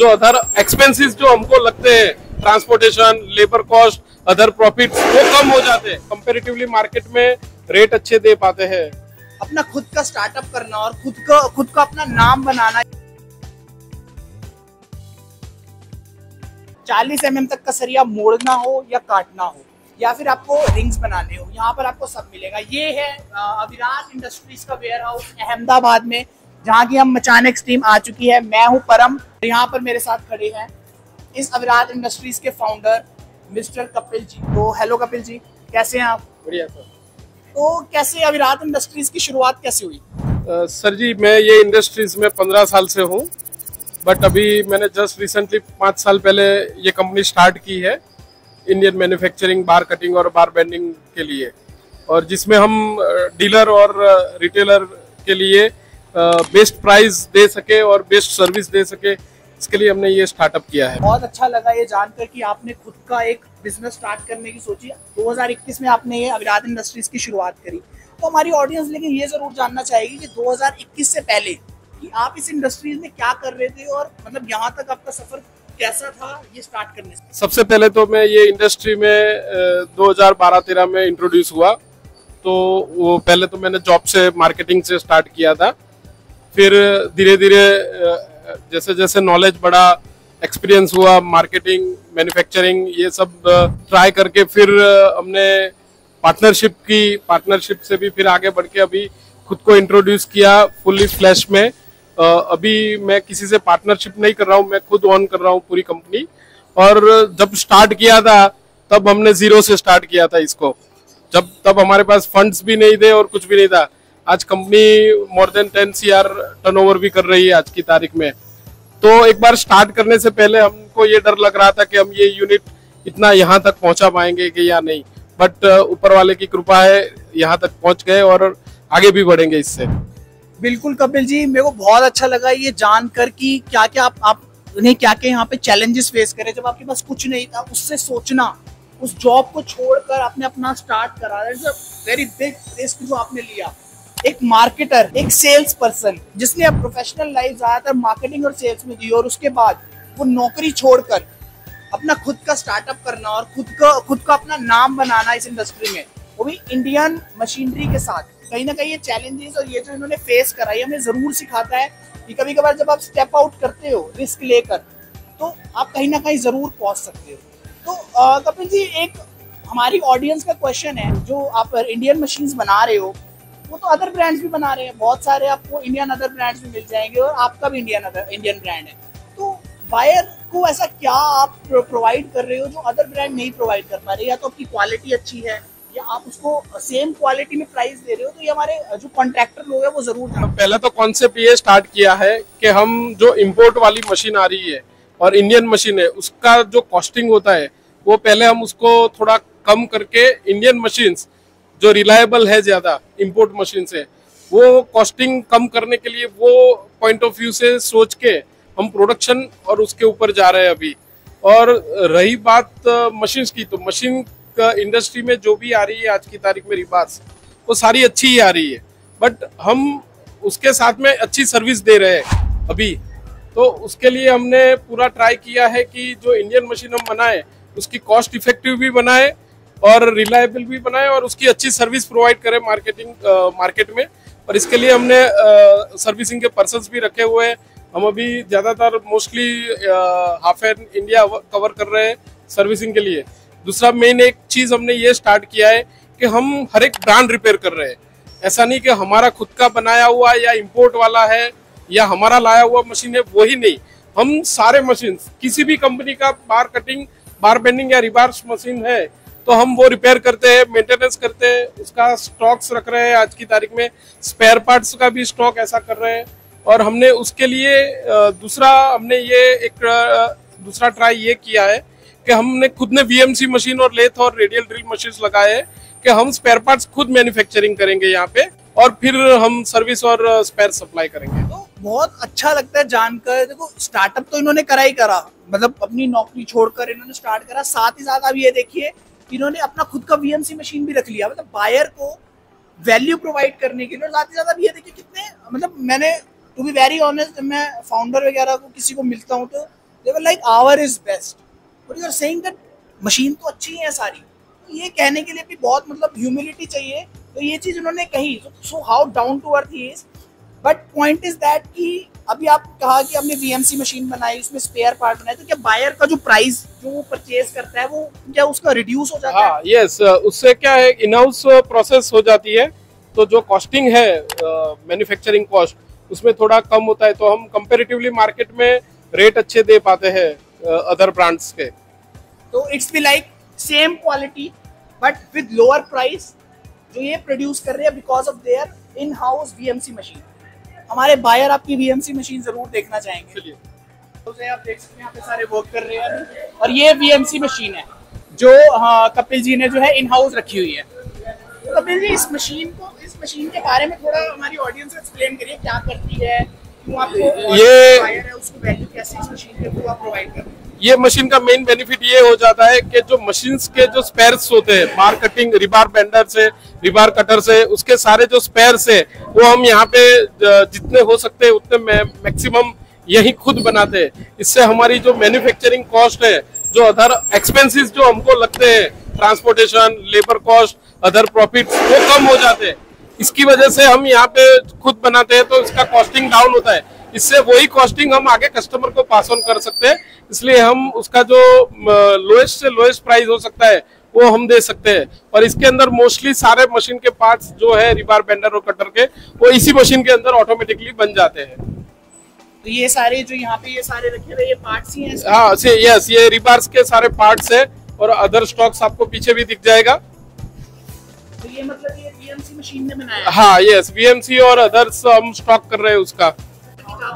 जो other expenses जो हमको लगते हैं, transportation, labour cost, other profit, वो कम हो जाते हैं। कंपेरेटिवली मार्केट में रेट अच्छे दे पाते हैं। अपना खुद का स्टार्टअप करना और खुद का अपना नाम बनाना। 40 mm तक का सरिया मोड़ना हो या काटना हो या फिर आपको रिंग्स बनाने हो, यहाँ पर आपको सब मिलेगा। ये है अविराज इंडस्ट्रीज का वेयर हाउस अहमदाबाद में, जहाँ की हम मचान एक्सट्रीम आ चुकी है। मैं हूँ परम, यहाँ पर मेरे साथ खड़े हैं इस अविराज इंडस्ट्रीज के फाउंडर मिस्टर कपिल जी। तो हेलो कपिल जी, कैसे हैं आप? बढ़िया सर। तो कैसे अविराज इंडस्ट्रीज की शुरुआत कैसे हुई? सर जी, मैं ये इंडस्ट्रीज में 15 साल से हूँ, बट अभी मैंने जस्ट रिसेंटली 5 साल पहले ये कंपनी स्टार्ट की है, इंडियन मैन्युफैक्चरिंग बार कटिंग और बार बेंडिंग के लिए, और जिसमें हम डीलर और रिटेलर के लिए बेस्ट प्राइस दे सके और बेस्ट सर्विस दे सके, इसके लिए हमने ये स्टार्टअप किया है। बहुत अच्छा लगा ये जानकर कि आपने खुद का एक बिजनेस स्टार्ट करने की सोची। 2021 में आपने ये अविराज इंडस्ट्रीज की शुरुआत करी। तो हमारी ऑडियंस लेकिन ये जरूर जानना चाहेगी कि 2021 से पहले कि आप इस इंडस्ट्रीज में क्या कर रहे थे और मतलब यहाँ तक आपका सफर कैसा था ये स्टार्ट करने से? सबसे पहले तो मैं ये इंडस्ट्री में 2012-13 में इंट्रोड्यूस हुआ। तो वो पहले तो मैंने जॉब से मार्केटिंग से स्टार्ट किया था, फिर धीरे धीरे जैसे जैसे नॉलेज बढ़ा, एक्सपीरियंस हुआ, मार्केटिंग, मैन्युफैक्चरिंग ये सब ट्राई करके फिर हमने पार्टनरशिप से भी फिर आगे बढ़ के अभी खुद को इंट्रोड्यूस किया फुल्ली फ्लैश में। अभी मैं किसी से पार्टनरशिप नहीं कर रहा हूँ, मैं खुद ओन कर रहा हूँ पूरी कंपनी। और जब स्टार्ट किया था तब हमने जीरो से स्टार्ट किया था इसको, तब हमारे पास फंड्स भी नहीं थे और कुछ भी नहीं था। आज company more than 10 CR turnover भी कर रही है आज की तारीख में। तो एक बार स्टार्ट करने से पहले हमको ये डर लग रहा था कि हम ये यूनिट इतना यहाँ तक पहुँचा पाएंगे कि या नहीं, बट ऊपर वाले की कृपा है, यहाँ तक पहुँच गए और आगे भी बढ़ेंगे इससे। बिल्कुल कपिल जी, मेरे को बहुत अच्छा लगा ये जानकर कि क्या क्या आपने क्या क्या यहाँ पे चैलेंजेस फेस करे। जब आपके पास कुछ नहीं था, उससे सोचना, उस जॉब को छोड़कर आपने अपना स्टार्ट करा, वेरी बिग रिस्क जो आपने लिया। एक मार्केटर, एक सेल्स पर्सन जिसने अब प्रोफेशनल लाइफ ज्यादातर मार्केटिंग और सेल्स में दी और उसके बाद वो नौकरी छोड़कर अपना खुद का स्टार्टअप करना और खुद का अपना नाम बनाना इस इंडस्ट्री में, वो भी इंडियन मशीनरी के साथ। कहीं ना कहीं ये चैलेंजेस और ये जो इन्होंने फेस करा है हमें जरूर सिखाता है कि कभी कभार जब आप स्टेप आउट करते हो रिस्क लेकर, तो आप कहीं ना कहीं जरूर पहुंच सकते हो। तो कपिल जी, एक हमारी ऑडियंस का क्वेश्चन है, जो आप इंडियन मशीन्स बना रहे हो वो तो अदर ब्रांड्स भी बना रहे हैं, बहुत सारे आपको इंडियन अदर ब्रांड्स भी मिल जाएंगे और आपका भी इंडियन ब्रांड है। तो बायर को ऐसा क्या आप प्रोवाइड कर रहे हो जो अदर ब्रांड नहीं प्रोवाइड कर पा रहे? या तो आपकी क्वालिटी अच्छी है या आप उसको सेम क्वालिटी में प्राइस दे रहे हो, तो ये हमारे जो कॉन्ट्रैक्टर लोग हैं वो जरूर जान। पहले तो कॉन्सेप्ट ये स्टार्ट किया है कि हम जो इम्पोर्ट वाली मशीन आ रही है और इंडियन मशीन है, उसका जो कॉस्टिंग होता है वो पहले हम उसको थोड़ा कम करके इंडियन मशीन्स जो रिलायबल है ज्यादा इम्पोर्ट मशीन से, वो कॉस्टिंग कम करने के लिए वो पॉइंट ऑफ व्यू से सोच के हम प्रोडक्शन और उसके ऊपर जा रहे हैं अभी। और रही बात मशीन्स की, तो मशीन का इंडस्ट्री में जो भी आ रही है आज की तारीख में रिबास, वो सारी अच्छी ही आ रही है, बट हम उसके साथ में अच्छी सर्विस दे रहे हैं अभी। तो उसके लिए हमने पूरा ट्राई किया है कि जो इंडियन मशीन हम बनाए उसकी कॉस्ट इफेक्टिव भी बनाए और रिलायबल भी बनाए और उसकी अच्छी सर्विस प्रोवाइड करें मार्केट में। और इसके लिए हमने सर्विसिंग के पर्सन्स भी रखे हुए हैं। हम अभी ज़्यादातर mostly half and India cover कर रहे हैं सर्विसिंग के लिए। दूसरा मेन एक चीज़ हमने ये स्टार्ट किया है कि हम हर एक ब्रांड रिपेयर कर रहे हैं। ऐसा नहीं कि हमारा खुद का बनाया हुआ या इम्पोर्ट वाला है या हमारा लाया हुआ मशीन है, वही नहीं, हम सारे मशीन, किसी भी कंपनी का बार कटिंग, बार बेंडिंग या रिबार्स मशीन है तो हम वो रिपेयर करते हैं, मेंटेनेंस करते हैं, उसका स्टॉक्स रख रहे हैं। आज की तारीख में स्पेयर पार्ट्स का भी स्टॉक ऐसा कर रहे हैं। और हमने उसके लिए दूसरा ट्राई ये किया है कि हमने खुद ने VMC मशीन और लेथ और रेडियल ड्रिल मशीन लगाए हैं कि हम स्पेयर पार्ट्स खुद मैन्युफैक्चरिंग करेंगे यहाँ पे और फिर हम सर्विस और स्पेयर सप्लाई करेंगे। तो बहुत अच्छा लगता है जानकर। देखो, स्टार्टअप तो इन्होंने करा ही करा, मतलब अपनी नौकरी छोड़कर इन्होंने स्टार्ट करा। साथ ही साथ अब ये देखिए इन्होंने अपना खुद का VMC मशीन भी रख लिया, मतलब बायर को वैल्यू प्रोवाइड करने के लिए। साथ ही साथ अब ये देखिए कितने, मतलब मैंने टू बी वेरी ऑनेस्ट, मैं फाउंडर वगैरह को किसी को मिलता हूँ तो they were like our is best, but you are saying that machine तो अच्छी है सारी। तो ये कहने के लिए भी बहुत मतलब ह्यूमिलिटी चाहिए। तो ये चीज उन्होंने कही, so how down to earth he is. But point is that कि अभी आप कहा कि हमने वीएमसी मशीन बनाई, उसमें स्पेयर पार्ट बनाए, तो क्या बायर का जो प्राइस जो वो परचेज करता है वो क्या उसका रिड्यूस हो जाता है? यस, उससे क्या है, इन हाउस प्रोसेस हो जाती है, तो जो कॉस्टिंग है मैन्युफैक्चरिंग कॉस्ट उसमें थोड़ा कम होता है, तो हम कंपैरेटिवली मार्केट में रेट अच्छे दे पाते हैं अदर ब्रांड्स के। तो it's be like same quality but with lower price जो ये प्रोड्यूस कर रहे हैं because of their in house VMC machine. हमारे बायर आपकी वीएमसी मशीन जरूर देखना चाहेंगे। तो आप देख सकते हैं यहाँ पे सारे वर्क कर रहे हैं, और ये वीएमसी मशीन है जो कपिल जी ने जो है इन हाउस रखी हुई है। तो कपिल जी इस मशीन के बारे में थोड़ा हमारी ऑडियंस को एक्सप्लेन करिए, क्या करती है, क्यों आपको ये बायर है उसको वैल्यू कैसे इस मशीन के थ्रू आप प्रोवाइड कर रहे हैं? ये मशीन का मेन बेनिफिट ये हो जाता है कि जो मशीन्स के जो स्पेयर्स होते हैं, बार कटिंग, रिबार बेंडर से, रिबार कटर से, उसके सारे जो स्पेयर्स है वो हम यहाँ पे जितने हो सकते हैं उतने मैक्सिमम यही खुद बनाते हैं। इससे हमारी जो मैन्युफैक्चरिंग कॉस्ट है, जो अदर एक्सपेंसेस जो हमको लगते हैं, transportation, labour cost, other profit, वो कम हो जाते हैं। इसकी वजह से हम यहाँ पे खुद बनाते हैं, तो इसका कॉस्टिंग डाउन होता है। इससे वही कॉस्टिंग हम आगे कस्टमर को पास ऑन कर सकते हैं, इसलिए हम उसका जो लोएस्ट से लोएस्ट प्राइस हो सकता है वो हम दे सकते हैं। और इसके अंदर मोस्टली सारे मशीन के पार्ट्स जो है रिबार बेंडर और कटर के, वो इसी मशीन के अंदर ऑटोमेटिकली बन जाते हैं। तो ये सारे जो यहाँ पे ये सारे रखे हुए ये पार्ट्स ही हैं? हाँ, यस, ये रिबार्स के सारे पार्ट्स है, और अदर स्टॉक्स आपको पीछे भी दिख जाएगा। तो ये मतलब ये वीएमसी मशीन ने बनाया है? हाँ, यस, वीएमसी और अदर्स हम स्टॉक कर रहे हैं, उसका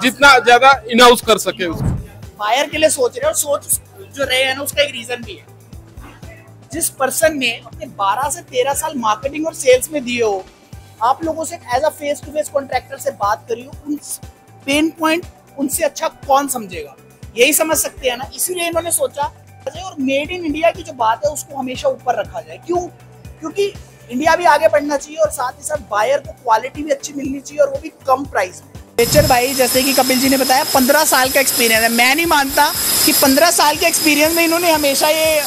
जितना ज्यादा इन हाउस कर सके उसको। बायर के लिए सोच रहे हैं, और सोच जो रहे हैं ना उसका एक रीजन भी है। जिस पर्सन ने अपने 12 से 13 साल मार्केटिंग और सेल्स में दिए हो, आप लोगों से as a face to face contractor से बात करी हो, उन पेन पॉइंट उनसे अच्छा कौन समझेगा? यही समझ सकते हैं ना, इसीलिए इन्होंने सोचा। और मेड इन इंडिया की जो बात है उसको हमेशा ऊपर रखा जाए। क्यों? क्योंकि इंडिया भी आगे बढ़ना चाहिए, और साथ ही साथ बायर को क्वालिटी भी अच्छी मिलनी चाहिए, और वो भी कम प्राइस में। बेचर भाई, जैसे कि कपिल जी ने बताया, 15 साल का एक्सपीरियंस है। मैं नहीं मानता कि 15 साल के एक्सपीरियंस में इन्होंने हमेशा ये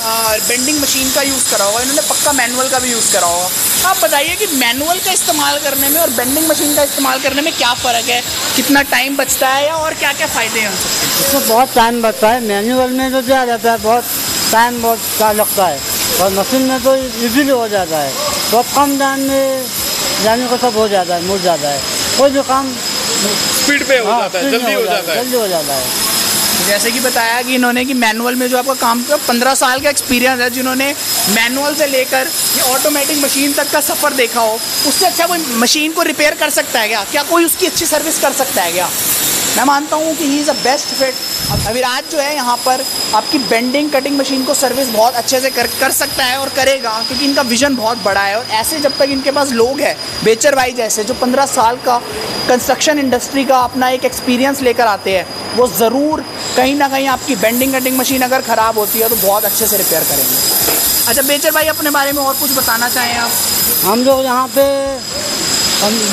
बेंडिंग मशीन का यूज़ करा होगा, इन्होंने पक्का मैनुअल का भी यूज़ करा होगा। आप बताइए कि मैनुअल का इस्तेमाल करने में और बेंडिंग मशीन का इस्तेमाल करने में क्या फ़र्क है, कितना टाइम बचता है, और क्या क्या फ़ायदे हैं उनसे? इसमें बहुत टाइम बचता है। मैनुअल में जो जा जाता है बहुत टाइम बहुत लगता है, और मशीन में तो इजीली हो जाता है, बहुत कम टाइम में जाने को सब हो जाता है, मुड़ जाता है, कोई भी काम स्पीड पे हो जाता है, जल्दी हो जाता है। जैसे कि बताया कि इन्होंने कि मैनुअल में जो आपका काम किया, 15 साल का एक्सपीरियंस है, जिन्होंने मैनुअल से लेकर ये ऑटोमेटिक मशीन तक का सफ़र देखा हो, उससे अच्छा कोई मशीन को रिपेयर कर सकता है क्या? क्या कोई उसकी अच्छी सर्विस कर सकता है क्या? मैं मानता हूँ कि he is a best fit. Aviraj जो है यहाँ पर आपकी बेंडिंग कटिंग मशीन को सर्विस बहुत अच्छे से कर सकता है, और करेगा, क्योंकि इनका विजन बहुत बड़ा है। और ऐसे जब तक इनके पास लोग हैं, बेचर भाई जैसे, जो 15 साल का कंस्ट्रक्शन इंडस्ट्री का अपना एक एक्सपीरियंस लेकर आते हैं, वो ज़रूर कहीं ना कहीं आपकी बेंडिंग कटिंग मशीन अगर ख़राब होती है तो बहुत अच्छे से रिपेयर करेंगे। अच्छा बेचर भाई, अपने बारे में और कुछ बताना चाहें आप? हम लोग यहाँ पे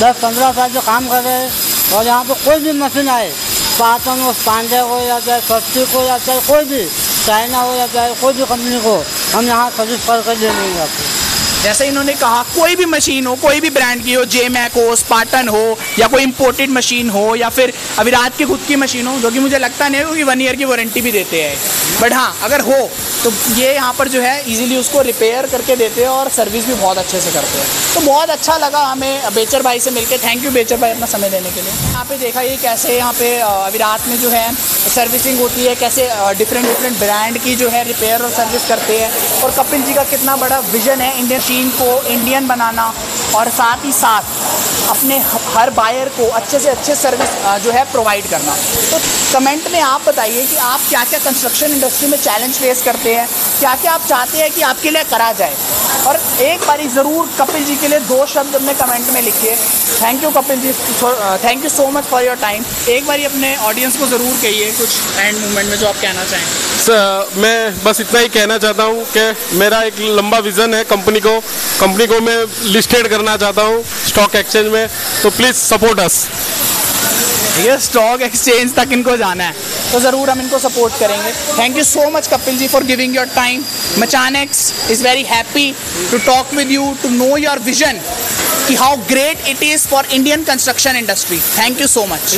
10-15 साल से काम कर रहे हैं, और यहाँ पे कोई भी मशीन आए, पाटन हो, पांडे हो, या चाहे सस्ती को, या चाहे कोई भी चाइना हो, या चाहे कोई भी कंपनी को, हम यहाँ सर्विस करके दे देंगे आपको। जैसे इन्होंने कहा, कोई भी मशीन हो, कोई भी ब्रांड की हो, जेमैक हो, स्पार्टन हो, या कोई इंपोर्टेड मशीन हो, या फिर अविराज की खुद की मशीन हो, जो कि मुझे लगता नहीं है कि 1 ईयर की वारंटी भी देते हैं, बट हाँ अगर हो तो ये यहाँ पर जो है इजीली उसको रिपेयर करके देते हैं, और सर्विस भी बहुत अच्छे से करते हैं। तो बहुत अच्छा लगा हमें बेचर भाई से मिलकर। थैंक यू बेचर भाई अपना समय देने के लिए। यहाँ पे देखा ये कैसे यहाँ पे अविराज में जो है सर्विसिंग होती है, कैसे डिफरेंट ब्रांड की जो है रिपेयर और सर्विस करते हैं, और कपिल जी का कितना बड़ा विजन है इंडियन मशीन को इंडियन बनाना, और साथ ही साथ अपने हर बायर को अच्छे से अच्छे सर्विस जो है प्रोवाइड करना। तो कमेंट में आप बताइए कि आप क्या क्या कंस्ट्रक्शन इंडस्ट्री में चैलेंज फेस करते हैं, क्या क्या आप चाहते हैं कि आपके लिए करा जाए, और एक बारी ज़रूर कपिल जी के लिए 2 शब्द अपने कमेंट में लिखिए। Thank you Kapil ji, thank you so much for your time. एक बारी अपने ऑडियंस को ज़रूर कहिए कुछ एंड मूवमेंट में जो आप कहना चाहें। मैं बस इतना ही कहना चाहता हूँ कि मेरा एक लंबा विज़न है कंपनी को मैं लिस्टेड करना चाहता हूँ स्टॉक एक्सचेंज में, तो प्लीज़ सपोर्ट अस। ये स्टॉक एक्सचेंज तक इनको जाना है, तो ज़रूर हम इनको सपोर्ट करेंगे। Thank you so much Kapil ji for giving your time. Mechanics is very happy to talk with you, to know your vision कि how great it is for Indian construction industry. Thank you so much.